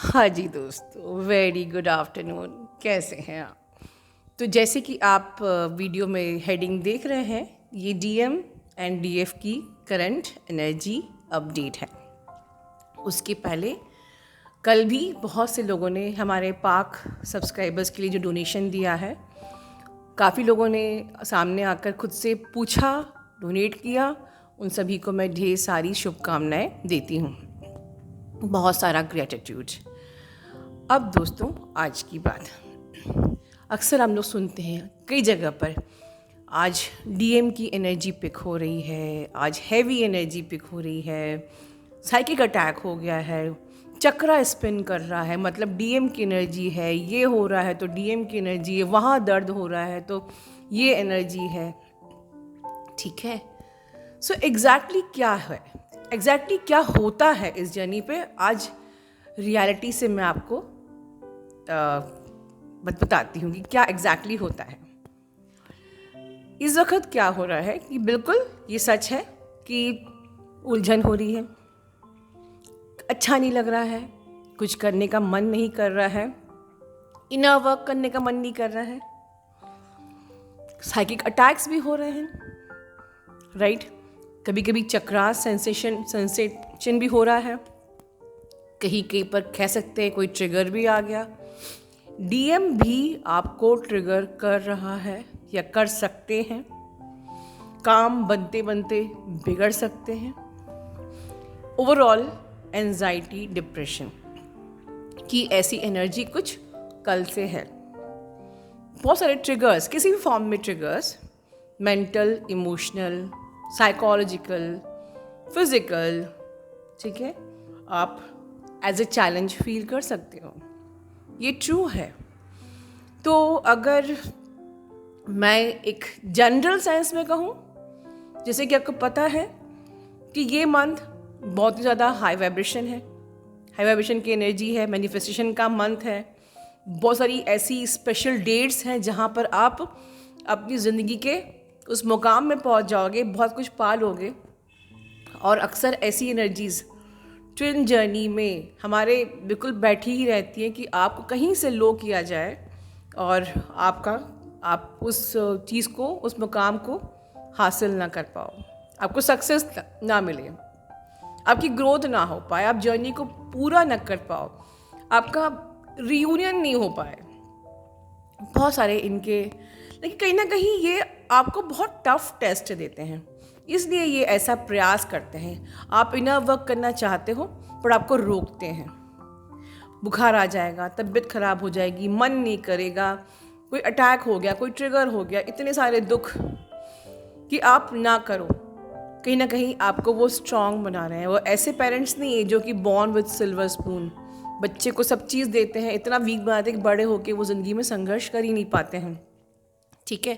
हाँ जी दोस्तों, very good afternoon. कैसे हैं आप? तो जैसे कि आप वीडियो में हेडिंग देख रहे हैं, ये डीएम एंड डीएफ की करंट एनर्जी अपडेट है। उसके पहले कल भी बहुत से लोगों ने हमारे पाक सब्सक्राइबर्स के लिए जो डोनेशन दिया है, काफ़ी लोगों ने सामने आकर खुद से पूछा, डोनेट किया। उन सभी को मैं ढेर सारी शुभकामनाएं देती हूँ। बहुत सारा ग्रेटिट्यूड। अब दोस्तों, आज की बात। अक्सर हम लोग सुनते हैं कई जगह पर, आज डीएम की एनर्जी पिक हो रही है, आज हैवी एनर्जी पिक हो रही है, साइकिक अटैक हो गया है, चक्रा स्पिन कर रहा है, मतलब डीएम की एनर्जी है, ये हो रहा है तो डीएम की एनर्जी है, वहाँ दर्द हो रहा है तो ये एनर्जी है। ठीक है, सो एग्जैक्टली क्या है, एग्जैक्टली क्या होता है इस जर्नी पे, आज रियलिटी से मैं आपको बताती हूँ कि क्या एग्जैक्टली होता है। इस वक्त क्या हो रहा है कि बिल्कुल ये सच है कि उलझन हो रही है, अच्छा नहीं लग रहा है, कुछ करने का मन नहीं कर रहा है, इनर वर्क करने का मन नहीं कर रहा है, साइकिक अटैक्स भी हो रहे हैं, राइट। कभी कभी चक्रास सेंसेशन भी हो रहा है, कहीं कहीं पर कह सकते हैं कोई ट्रिगर भी आ गया। डीएम भी आपको ट्रिगर कर रहा है या कर सकते हैं, काम बनते बनते बिगड़ सकते हैं। ओवरऑल एंजाइटी, डिप्रेशन की ऐसी एनर्जी कुछ कल से है। बहुत सारे ट्रिगर्स, किसी भी फॉर्म में triggers, mental, emotional, psychological, physical, ठीक है, आप एज ए चैलेंज फील कर सकते हो। ये ट्रू है। तो अगर मैं एक जनरल सेंस में कहूँ, जैसे कि आपको पता है कि ये मंथ बहुत ही ज़्यादा हाई वाइब्रेशन है, हाई वाइब्रेशन की एनर्जी है, मैनिफेस्टेशन का मंथ है। बहुत सारी ऐसी स्पेशल डेट्स हैं जहाँ पर आप अपनी ज़िंदगी के उस मुकाम में पहुँच जाओगे, बहुत कुछ पा लोगे। और अक्सर ऐसी एनर्जीज़ ट्विन जर्नी में हमारे बिल्कुल बैठी ही रहती हैं कि आपको कहीं से लो किया जाए और आप उस चीज़ को, उस मुकाम को हासिल ना कर पाओ, आपको सक्सेस ना मिले, आपकी ग्रोथ ना हो पाए, आप जर्नी को पूरा ना कर पाओ, आपका रियूनियन नहीं हो पाए। बहुत सारे इनके, लेकिन कहीं ना कहीं ये आपको बहुत टफ टेस्ट देते हैं, इसलिए ये ऐसा प्रयास करते हैं। आप इनर वर्क करना चाहते हो पर आपको रोकते हैं। बुखार आ जाएगा, तबीयत खराब हो जाएगी, मन नहीं करेगा, कोई अटैक हो गया, कोई ट्रिगर हो गया, इतने सारे दुख कि आप ना करो। कहीं ना कहीं आपको वो स्ट्रांग बना रहे हैं। वो ऐसे पेरेंट्स नहीं है जो कि बॉर्न विद सिल्वर स्पून, बच्चे को सब चीज़ देते हैं, इतना वीक बनाते हैं कि बड़े होके वो ज़िंदगी में संघर्ष कर ही नहीं पाते हैं। ठीक है,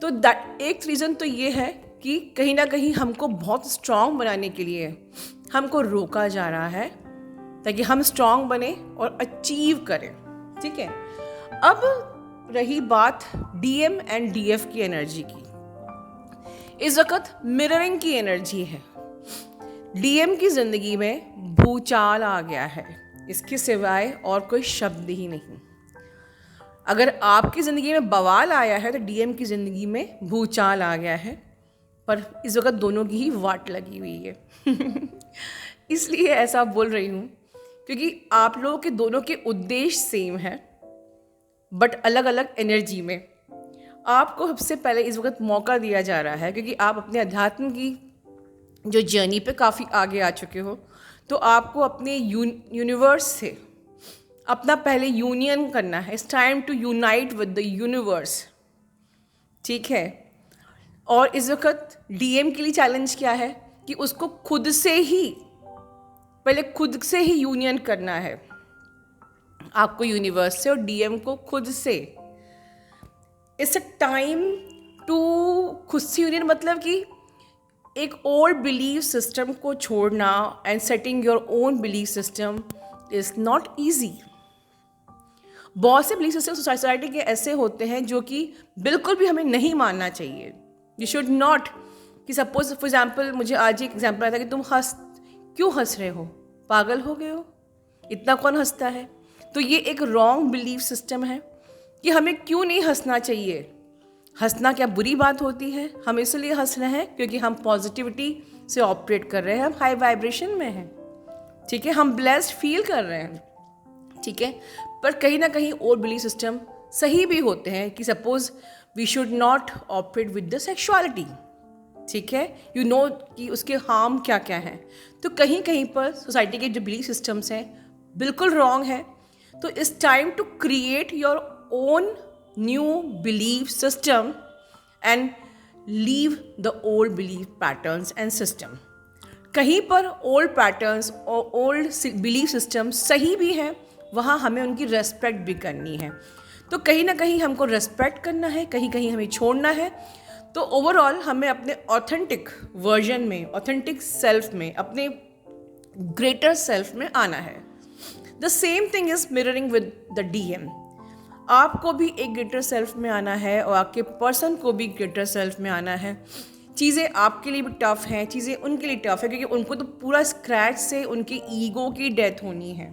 तो दैट एक रीज़न तो ये है कि कहीं ना कहीं हमको बहुत स्ट्रांग बनाने के लिए हमको रोका जा रहा है ताकि हम स्ट्रांग बने और अचीव करें। ठीक है, अब रही बात डीएम एंड डीएफ की एनर्जी की। इस वक्त मिररिंग की एनर्जी है। डीएम की जिंदगी में भूचाल आ गया है, इसके सिवाय और कोई शब्द ही नहीं। अगर आपकी ज़िंदगी में बवाल आया है तो डीएम की ज़िंदगी में भूचाल आ गया है, पर इस वक्त दोनों की ही वाट लगी हुई है। इसलिए ऐसा बोल रही हूँ क्योंकि आप लोगों के दोनों के उद्देश्य सेम है, बट अलग अलग एनर्जी में। आपको सबसे पहले इस वक्त मौका दिया जा रहा है क्योंकि आप अपने अध्यात्म की जो जर्नी पे काफ़ी आगे आ चुके हो, तो आपको अपने यूनिवर्स से अपना पहले यूनियन करना है। It's time to unite with the universe. ठीक है, और इस वक्त डीएम के लिए चैलेंज क्या है कि उसको खुद से ही यूनियन करना है, आपको यूनिवर्स से और डीएम को खुद से। इट्स अ टाइम टू खुद से यूनियन, मतलब कि एक ओल्ड बिलीव सिस्टम को छोड़ना and setting your own believe system is not easy. बहुत से बिलीफ सिस्टम सोसाइटी के ऐसे होते हैं जो कि बिल्कुल भी हमें नहीं मानना चाहिए। यू शुड नॉट, कि सपोज फॉर एग्जाम्पल, मुझे आज एक एग्जाम्पल आया था कि तुम क्यों हंस रहे हो, पागल हो गए हो, इतना कौन हंसता है? तो ये एक रॉन्ग बिलीफ सिस्टम है कि हमें क्यों नहीं हंसना चाहिए। हंसना क्या बुरी बात होती है? हम इसलिए हंस रहे हैं क्योंकि हम पॉजिटिविटी से ऑपरेट कर रहे हैं, हम हाई वाइब्रेशन में हैं, ठीक है, हम ब्लेस्ड फील कर रहे हैं, ठीक है। पर कहीं ना कहीं और बिलीफ सिस्टम सही भी होते हैं कि suppose we should not operate with the sexuality, ठीक है, यू नो कि उसके हार्म क्या क्या हैं। तो कहीं कहीं पर सोसाइटी के जो बिलीफ सिस्टम्स हैं बिल्कुल रॉन्ग है। तो it's time to create your own new belief system and leave the old belief patterns and system. कहीं पर ओल्ड पैटर्न्स और ओल्ड बिलीफ सिस्टम सही भी हैं, वहाँ हमें उनकी रेस्पेक्ट भी करनी है। तो कहीं ना कहीं हमको रेस्पेक्ट करना है, कहीं कहीं हमें छोड़ना है। तो ओवरऑल हमें अपने ऑथेंटिक वर्जन में, ऑथेंटिक सेल्फ में, अपने ग्रेटर सेल्फ में आना है। The same thing is mirroring with the DM. आपको भी एक ग्रेटर सेल्फ में आना है और आपके पर्सन को भी ग्रेटर सेल्फ में आना है। चीज़ें आपके लिए भी टफ हैं, चीज़ें उनके लिए टफ है, क्योंकि उनको तो पूरा स्क्रैच से उनकी ईगो की डेथ होनी है।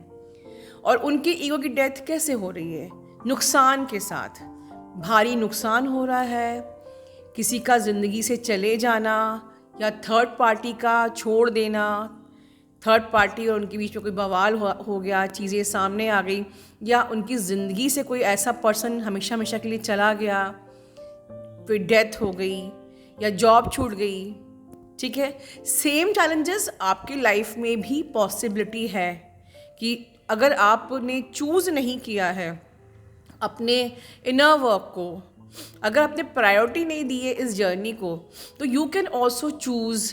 और उनकी ईगो की डेथ कैसे हो रही है? नुकसान के साथ। भारी नुकसान हो रहा है, किसी का ज़िंदगी से चले जाना या थर्ड पार्टी का छोड़ देना, थर्ड पार्टी और उनके बीच में कोई बवाल हो गया, चीज़ें सामने आ गई, या उनकी ज़िंदगी से कोई ऐसा पर्सन हमेशा हमेशा के लिए चला गया, कोई डेथ हो गई या जॉब छूट गई, ठीक है। सेम चैलेंजेस आपकी लाइफ में भी पॉसिबिलिटी है कि अगर आपने चूज़ नहीं किया है अपने इनर वर्क को, अगर आपने प्रायोरिटी नहीं दी है इस जर्नी को, तो यू कैन ऑल्सो चूज़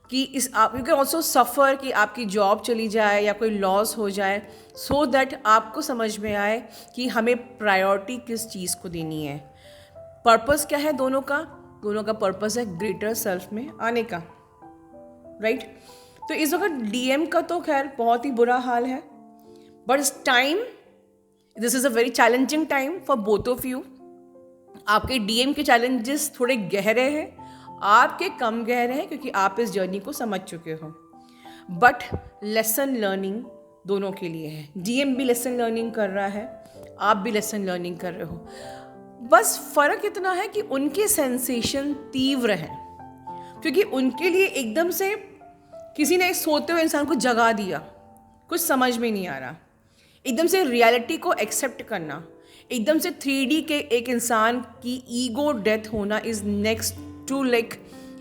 कि यू कैन ऑल्सो सफ़र कि आपकी जॉब चली जाए या कोई लॉस हो जाए, सो दैट आपको समझ में आए कि हमें प्रायोरिटी किस चीज़ को देनी है। पर्पस क्या है दोनों का? दोनों का पर्पस है ग्रेटर सेल्फ में आने का, राइट। तो इस वक्त डीएम का तो खैर बहुत ही बुरा हाल है, बट इस time this is a very challenging time for both of you. आपके डीएम के चैलेंजेस थोड़े गहरे हैं, आपके कम गहरे हैं, क्योंकि आप इस जर्नी को समझ चुके हो। बट लेसन लर्निंग दोनों के लिए है। डीएम भी लेसन लर्निंग कर रहा है, आप भी लेसन लर्निंग कर रहे हो। बस फ़र्क इतना है कि उनके सेंसेशन तीव्र हैं, क्योंकि उनके लिए एकदम से किसी ने सोते हुए इंसान को जगा दिया, कुछ समझ में नहीं आ रहा, एकदम से रियलिटी को एक्सेप्ट करना, एकदम से 3D के एक इंसान की ईगो डेथ होना इज़ नेक्स्ट टू लाइक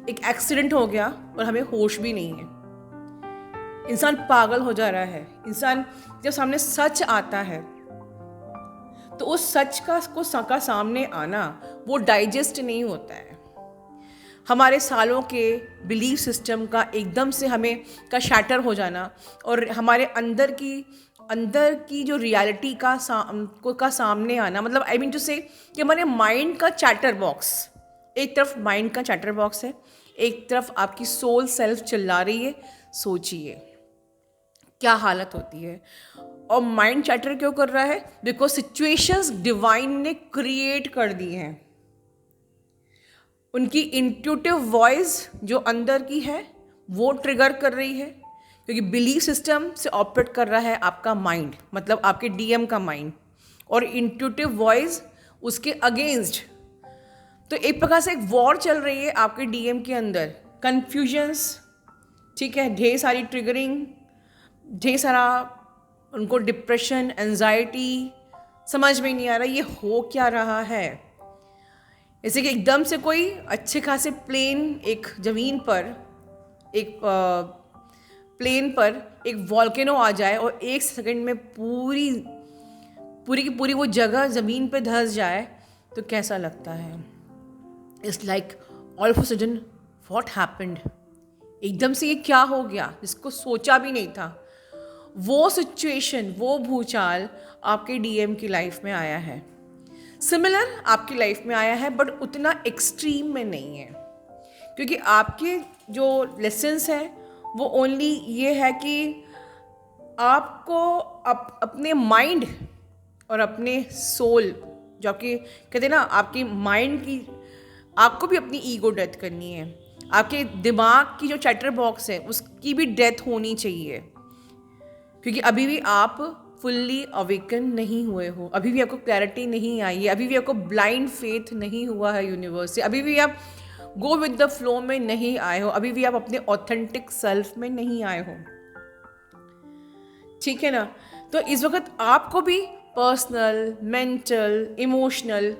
एक एक्सीडेंट हो गया और हमें होश भी नहीं है। इंसान पागल हो जा रहा है। इंसान जब सामने सच आता है तो उस सच का सामने आना वो डाइजेस्ट नहीं होता है। हमारे सालों के बिलीफ सिस्टम का एकदम से हमें का शैटर हो जाना और हमारे अंदर की जो रियलिटी का सामने आना, मतलब आई मीन टू से कि हमारे माइंड का चैटर बॉक्स, एक तरफ माइंड का चैटर बॉक्स है, एक तरफ आपकी सोल सेल्फ चिल्ला रही है। सोचिए क्या हालत होती है। और माइंड चैटर क्यों कर रहा है? बिकॉज सिचुएशंस डिवाइन ने क्रिएट कर दी हैं। उनकी इंट्यूटिव वॉइस जो अंदर की है वो ट्रिगर कर रही है, क्योंकि बिलीफ सिस्टम से ऑपरेट कर रहा है आपका माइंड, मतलब आपके डीएम का माइंड, और इंट्यूटिव वॉइस उसके अगेंस्ट। तो एक प्रकार से एक वॉर चल रही है आपके डीएम के अंदर, कन्फ्यूजन्स, ठीक है, ढेर सारी ट्रिगरिंग, ढेर सारा उनको डिप्रेशन, एंजाइटी, समझ में नहीं आ रहा ये हो क्या रहा है। जैसे कि एकदम से कोई अच्छे खासे प्लेन एक ज़मीन पर, एक प्लेन पर एक वॉल्केनो आ जाए और एक सेकंड में पूरी की पूरी वो जगह ज़मीन पे धंस जाए तो कैसा लगता है। It's like all of a sudden what happened, एकदम से ये क्या हो गया जिसको सोचा भी नहीं था। वो सिचुएशन, वो भूचाल आपके डीएम की लाइफ में आया है, सिमिलर आपकी लाइफ में आया है, बट उतना एक्सट्रीम में नहीं है, क्योंकि आपके जो लेसन्स हैं वो ओनली ये है कि आपको अपने माइंड और अपने सोल, जो आपकी कहते हैं ना, आपकी माइंड की, आपको भी अपनी ईगो डेथ करनी है। आपके दिमाग की जो चैटर बॉक्स है उसकी भी डेथ होनी चाहिए। क्योंकि अभी भी आप फुल्ली अवेकन नहीं हुए हो, अभी भी आपको क्लैरिटी नहीं आई है, अभी भी आपको ब्लाइंड फेथ नहीं हुआ है यूनिवर्स से, अभी भी आप गो विद द फ्लो में नहीं आए हो, अभी भी आप अपने ऑथेंटिक सेल्फ में नहीं आए हो। ठीक है ना? तो इस वक्त आपको भी पर्सनल, मेंटल, इमोशनल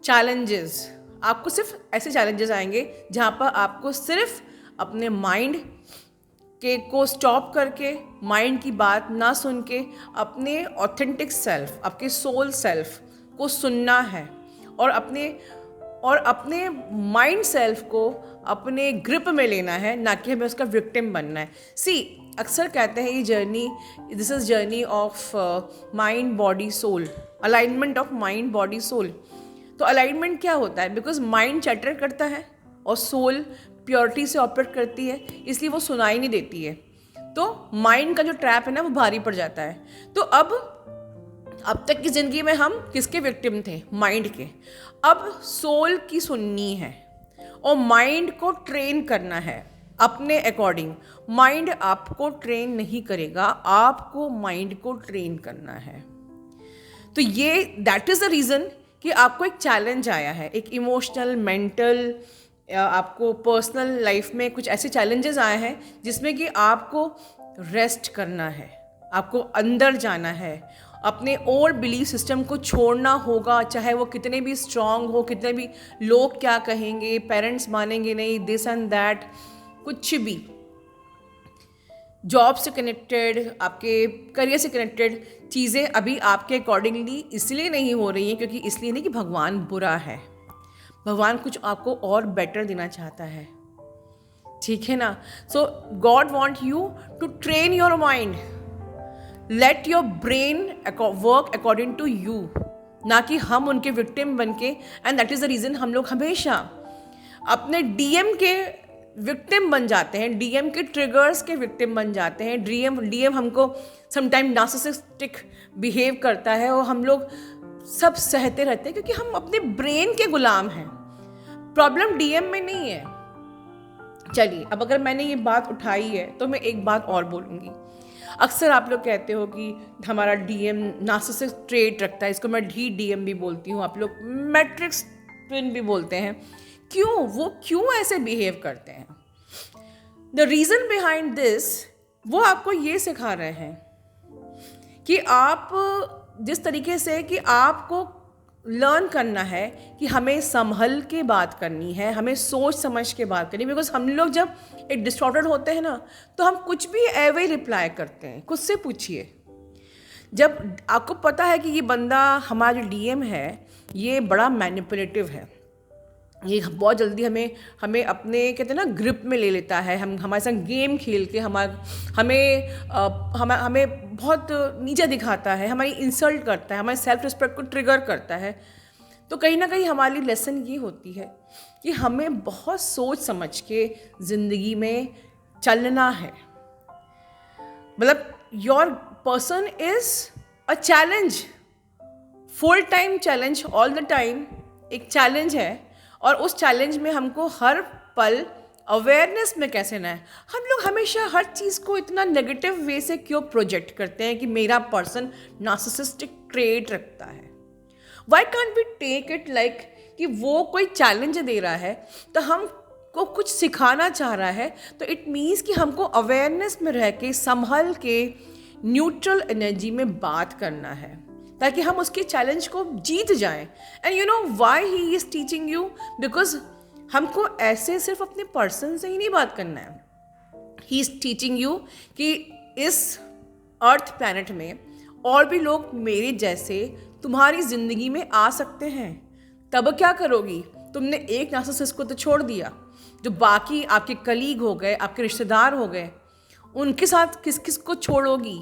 चैलेंजेस, आपको सिर्फ ऐसे चैलेंजेस आएंगे जहाँ पर आपको सिर्फ अपने माइंड के को स्टॉप करके, माइंड की बात ना सुन के अपने ऑथेंटिक सेल्फ, आपके सोल सेल्फ को सुनना है और अपने माइंड सेल्फ को अपने ग्रिप में लेना है, ना कि हमें उसका विक्टिम बनना है। सी, अक्सर कहते हैं ये journey, this is journey of mind body soul, alignment of mind body soul. तो अलाइनमेंट क्या होता है? बिकॉज माइंड चैटर करता है और सोल प्योरिटी से ऑपरेट करती है, इसलिए वो सुनाई नहीं देती है। तो माइंड का जो ट्रैप है ना, वो भारी पड़ जाता है। तो अब तक की ज़िंदगी में हम किसके विक्टिम थे? माइंड के। अब सोल की सुननी है और माइंड को ट्रेन करना है अपने अकॉर्डिंग। माइंड आपको ट्रेन नहीं करेगा, आपको माइंड को ट्रेन करना है। तो ये दैट इज़ द रीज़न कि आपको एक चैलेंज आया है, एक इमोशनल, मेंटल, आपको पर्सनल लाइफ में कुछ ऐसे चैलेंजेस आए हैं जिसमें कि आपको रेस्ट करना है, आपको अंदर जाना है, अपने ओल्ड बिलीफ सिस्टम को छोड़ना होगा, चाहे वो कितने भी स्ट्रांग हो, कितने भी लोग क्या कहेंगे, पेरेंट्स मानेंगे नहीं, दिस एंड दैट, कुछ भी, जॉब से कनेक्टेड, आपके करियर से कनेक्टेड चीज़ें अभी आपके अकॉर्डिंगली इसलिए नहीं हो रही हैं क्योंकि इसलिए नहीं कि भगवान बुरा है, भगवान कुछ आपको और बेटर देना चाहता है। ठीक है ना? So God want you to train your mind, let your brain work according to you, ना कि हम उनके विक्टिम बन के। And that is the reason हम लोग हमेशा अपने डीएम के विक्टिम बन जाते हैं, डीएम के ट्रिगर्स के विक्टिम बन जाते हैं। डीएम हमको समटाइम नार्सिसिस्टिक बिहेव करता है और हम लोग सब सहते रहते हैं क्योंकि हम अपने ब्रेन के गुलाम हैं। प्रॉब्लम डीएम में नहीं है। चलिए, अब अगर मैंने ये बात उठाई है तो मैं एक बात और बोलूँगी। अक्सर आप लोग कहते हो कि हमारा डीएम नार्सिसिस्टिक ट्रेट रखता है, इसको मैं डीएम भी बोलती हूँ, आप लोग मैट्रिक्स ट्विन भी बोलते हैं। वो क्यों ऐसे बिहेव करते हैं? द रीज़न बिहाइंड दिस, वो आपको ये सिखा रहे हैं कि आप जिस तरीके से कि आपको लर्न करना है कि हमें संभल के बात करनी है, हमें सोच समझ के बात करनी है। बिकॉज हम लोग जब एक डिस्टॉर्टेड होते हैं ना, तो हम कुछ भी एवे रिप्लाई करते हैं। खुद से पूछिए, जब आपको पता है कि ये बंदा, हमारा जो डीएम है, ये बड़ा मैनिपुलेटिव है, ये बहुत जल्दी हमें अपने कहते हैं ना ग्रिप में ले लेता है, हमारे संग गेम खेल के हमें बहुत नीचा दिखाता है, हमारी इंसल्ट करता है, हमारे सेल्फ रिस्पेक्ट को ट्रिगर करता है। तो कहीं ना कहीं हमारी लेसन ये होती है कि हमें बहुत सोच समझ के ज़िंदगी में चलना है। मतलब your person is a challenge, full time challenge, all the time एक चैलेंज है। और उस चैलेंज में हमको हर पल अवेयरनेस में कैसे ना है। हम लोग हमेशा हर चीज़ को इतना नेगेटिव वे से क्यों प्रोजेक्ट करते हैं कि मेरा पर्सन नार्सिसिस्टिक ट्रेट रखता है? Why can't we take it like कि वो कोई चैलेंज दे रहा है तो हमको कुछ सिखाना चाह रहा है, तो इट मीन्स कि हमको अवेयरनेस में रह के संभल के न्यूट्रल एनर्जी में बात करना है ताकि हम उसके चैलेंज को जीत जाएं। And you know why he is teaching you, because हमको ऐसे सिर्फ अपने पर्सन से ही नहीं बात करना है। ही इज़ टीचिंग यू कि इस अर्थ प्लैनेट में और भी लोग मेरे जैसे तुम्हारी ज़िंदगी में आ सकते हैं। तब क्या करोगी? तुमने एक नार्सिसिस्ट को तो छोड़ दिया, जो बाकी आपके कलीग हो गए, आपके रिश्तेदार हो गए, उनके साथ किस किस को छोड़ोगी?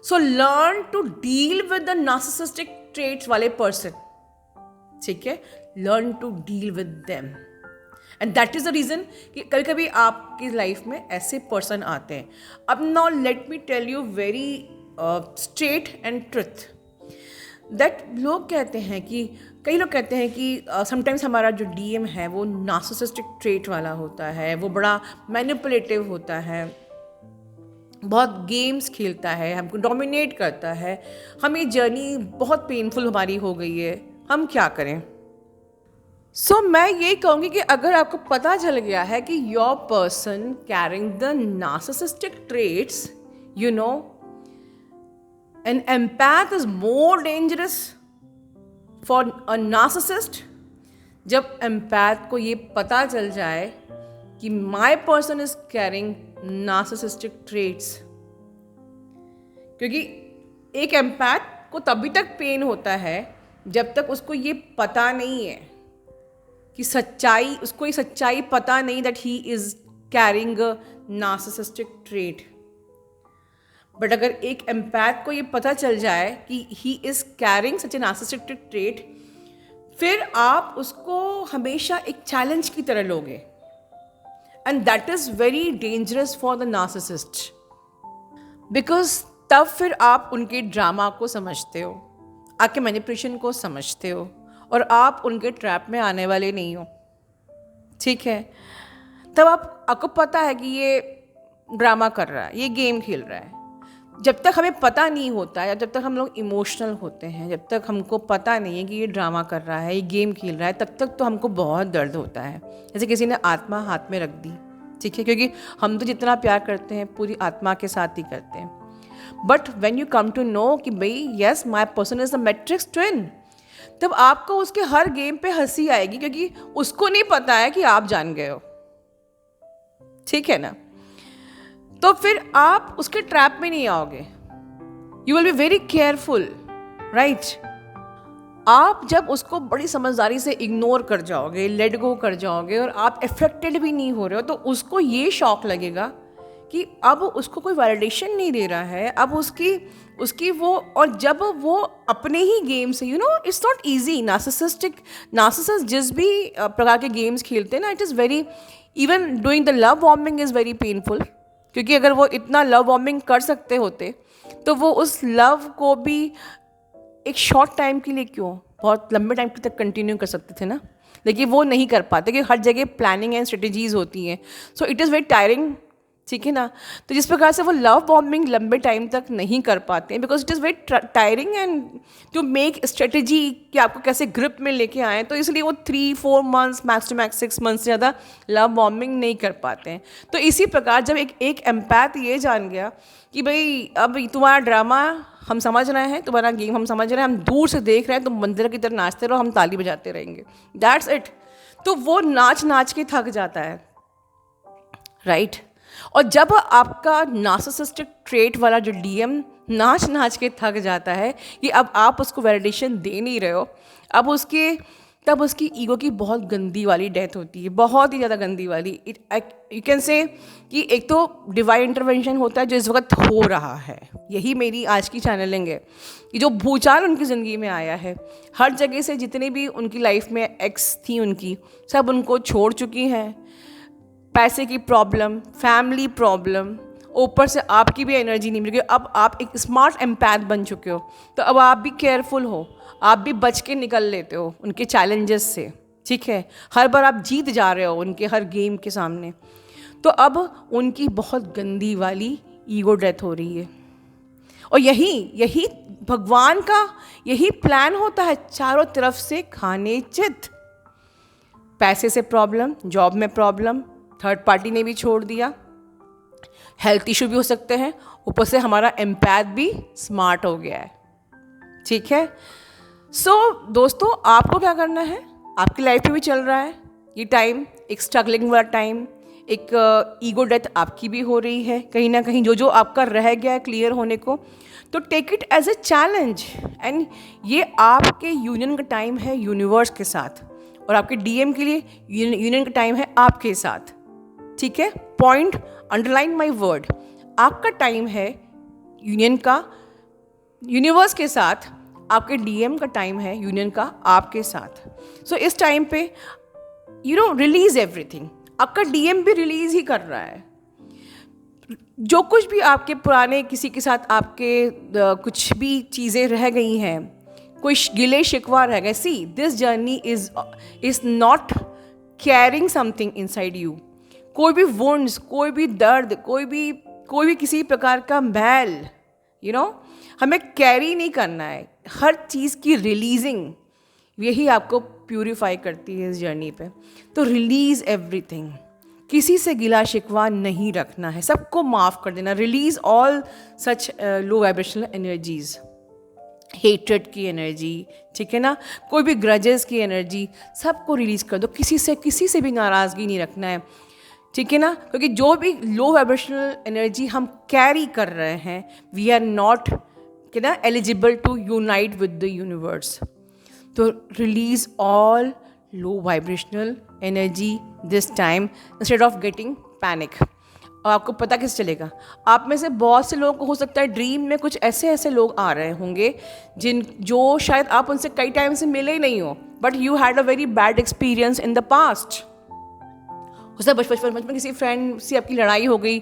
So learn to deal with the narcissistic traits वाले पर्सन। ठीक है, learn to deal with them. And that is the reason कि कभी कभी आपकी लाइफ में ऐसे पर्सन आते हैं। अब now let me tell you very straight and truth that लोग कहते हैं कि कई लोग कहते हैं कि समटाइम्स हमारा जो डीएम है वो नार्सिसिस्टिक ट्रेट वाला होता है, वो बड़ा मैनिपुलेटिव होता है, बहुत गेम्स खेलता है, हमको डोमिनेट करता है, हमें जर्नी बहुत पेनफुल हमारी हो गई है, हम क्या करें? सो मैं ये कहूँगी कि अगर आपको पता चल गया है कि your person caring the narcissistic traits, you know, an empath is more dangerous for a narcissist. जब एम्पैथ को ये पता चल जाए कि my person is caring narcissistic traits, क्योंकि एक एम्पैथ को तभी तक पेन होता है जब तक उसको ये पता नहीं है कि सच्चाई, उसको ये सच्चाई पता नहीं that he is carrying a narcissistic trait. But अगर एक एम्पैथ को ये पता चल जाए कि he is carrying such A narcissistic trait, फिर आप उसको हमेशा एक चैलेंज की तरह लोगे, and that is very dangerous for the narcissist, because तब फिर आप उनके ड्रामा को समझते हो, आपके मैनिपुलेशन को समझते हो, और आप उनके ट्रैप में आने वाले नहीं हो। ठीक है, तब आपको पता है कि ये ड्रामा कर रहा है, ये गेम खेल रहा है। जब तक हमें पता नहीं होता है, जब तक हम लोग इमोशनल होते हैं, जब तक हमको पता नहीं है कि ये ड्रामा कर रहा है, ये गेम खेल रहा है, तब तक तो हमको बहुत दर्द होता है, जैसे किसी ने आत्मा हाथ में रख दी। ठीक है, क्योंकि हम तो जितना प्यार करते हैं पूरी आत्मा के साथ ही करते हैं। But when you come to know कि भाई yes my person is the matrix twin, तब आपको उसके हर गेम पे हंसी आएगी, क्योंकि उसको नहीं पता है कि आप जान गए हो। ठीक है ना? तो फिर आप उसके ट्रैप में नहीं आओगे। You will be very careful, right? आप जब उसको बड़ी समझदारी से इग्नोर कर जाओगे, लेट गो कर जाओगे, और आप अफेक्टेड भी नहीं हो रहे हो, तो उसको ये शॉक लगेगा कि अब उसको कोई वैलिडेशन नहीं दे रहा है, अब उसकी वो, और जब वो अपने ही गेम से, you know, it's not easy. Narcissist जिस भी प्रकार के गेम्स खेलते हैं ना, it is very, even doing the love bombing is very painful, क्योंकि अगर वो इतना लव बॉम्बिंग कर सकते होते तो वो उस लव को भी एक शॉर्ट टाइम के लिए क्यों, बहुत लंबे टाइम तक कंटिन्यू कर सकते थे ना, लेकिन वो नहीं कर पाते, क्योंकि हर जगह प्लानिंग एंड स्ट्रेटेजीज होती हैं। So it is very tiring. ठीक है ना? तो जिस प्रकार से वो लव बॉम्बिंग लंबे टाइम तक नहीं कर पाते हैं, because it is very tiring and to make strategy कि आपको कैसे ग्रिप में लेके आएँ, तो इसलिए वो 3-4 months, max to max 6 months से ज़्यादा लव बॉम्बिंग नहीं कर पाते हैं। तो इसी प्रकार जब एक एम्पैथ ये जान गया कि भाई अब तुम्हारा ड्रामा हम समझ रहे हैं, तुम्हारा गेम हम समझ रहे हैं, हम दूर से देख रहे हैं, तुम मंदिर की तरह नाचते रहो, हम ताली बजाते रहेंगे, दैट्स इट। तो वो नाच के थक जाता है, राइट? और जब आपका नार्सिसिस्टिक ट्रेट वाला जो डीएम नाच के थक जाता है कि अब आप उसको वैलिडेशन दे नहीं रहे हो, तब उसकी ईगो की बहुत गंदी वाली डेथ होती है, बहुत ही ज़्यादा गंदी वाली। यू कैन से कि एक तो डिवाइन इंटरवेंशन होता है जो इस वक्त हो रहा है, यही मेरी आज की चैनलिंग है कि जो भूचाल उनकी ज़िंदगी में आया है, हर जगह से जितने भी उनकी लाइफ में एक्स थी उनकी, सब उनको छोड़ चुकी हैं। पैसे की प्रॉब्लम, फैमिली प्रॉब्लम, ऊपर से आपकी भी एनर्जी नहीं मिल रही, अब आप एक स्मार्ट एम्पैथ बन चुके हो, तो अब आप भी केयरफुल हो, आप भी बच के निकल लेते हो उनके चैलेंजेस से। ठीक है, हर बार आप जीत जा रहे हो उनके हर गेम के सामने। तो अब उनकी बहुत गंदी वाली ईगो डेथ हो रही है, और यही भगवान का यही प्लान होता है, चारों तरफ से खाने चित। पैसे से प्रॉब्लम, जॉब में प्रॉब्लम, थर्ड पार्टी ने भी छोड़ दिया, हेल्थ इशू भी हो सकते हैं, ऊपर से हमारा एम्पैथ भी स्मार्ट हो गया है। ठीक है, सो दोस्तों, आपको क्या करना है, आपकी लाइफ में भी चल रहा है ये टाइम, एक स्ट्रगलिंग वाला टाइम, एक ईगो डेथ आपकी भी हो रही है कहीं ना कहीं, जो आपका रह गया है क्लियर होने को, तो take it as a challenge. And ये आपके यूनियन का टाइम है यूनिवर्स के साथ, और आपके डीएम के लिए यूनियन का टाइम है आपके साथ। ठीक है, पॉइंट, अंडरलाइन माई वर्ड, आपका टाइम है यूनियन का यूनिवर्स के साथ, आपके डीएम का टाइम है यूनियन का आपके साथ। सो इस टाइम पे रिलीज एवरीथिंग, आपका डीएम भी रिलीज ही कर रहा है। जो कुछ भी आपके पुराने किसी के साथ आपके कुछ भी चीज़ें रह गई हैं, कोई गिले शिकवा रह गए, see this journey is not carrying something inside you. कोई भी वुंड्स, कोई भी दर्द, कोई भी कोई भी किसी प्रकार का मैल हमें कैरी नहीं करना है। हर चीज़ की रिलीजिंग, यही आपको प्यूरिफाई करती है इस जर्नी पे। तो रिलीज़ एवरीथिंग, किसी से गिला शिकवा नहीं रखना है, सबको माफ़ कर देना। रिलीज़ ऑल सच लो वाइब्रेशनल एनर्जीज़, हेट्रेड की एनर्जी, ठीक है ना, कोई भी ग्रजेस की एनर्जी, सबको रिलीज़ कर दो। किसी से भी नाराज़गी नहीं रखना है, ठीक है ना, क्योंकि जो भी लो वाइब्रेशनल एनर्जी हम कैरी कर रहे हैं, we are not eligible to unite with the universe. तो release all low vibrational energy this time instead of getting panic. और आपको पता कैसे चलेगा? आप में से बहुत से लोगों को हो सकता है ड्रीम में कुछ ऐसे लोग आ रहे होंगे जो शायद आप उनसे कई टाइम से मिले ही नहीं हो, but you had a very bad experience in the past. हो सकता है बचपन में किसी फ्रेंड से आपकी लड़ाई हो गई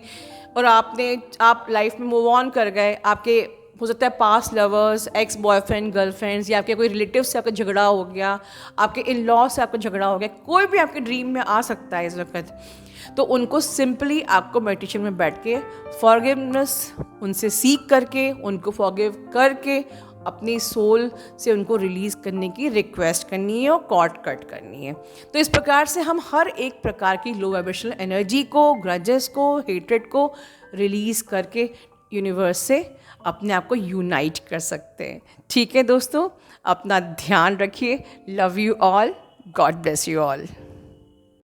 और आप लाइफ में मूव ऑन कर गए। आपके हो सकता है past lovers, ex boyfriend, girlfriends, या आपके कोई रिलेटिव से आपका झगड़ा हो गया, आपके इन लॉ से आपका झगड़ा हो गया, कोई भी आपके ड्रीम में आ सकता है इस वक्त। तो उनको सिंपली आपको मेडिटेशन में बैठ के फॉरगिवनेस उनसे सीख करके, उनको फॉरगिव करके अपनी सोल से उनको रिलीज़ करने की रिक्वेस्ट करनी है और कॉर्ड कट करनी है। तो इस प्रकार से हम हर एक प्रकार की लो वाइब्रेशनल एनर्जी को, ग्रजेस को, हेट्रेड को रिलीज़ करके यूनिवर्स से अपने आप को यूनाइट कर सकते हैं। ठीक है दोस्तों, अपना ध्यान रखिए। Love you all, God bless you all.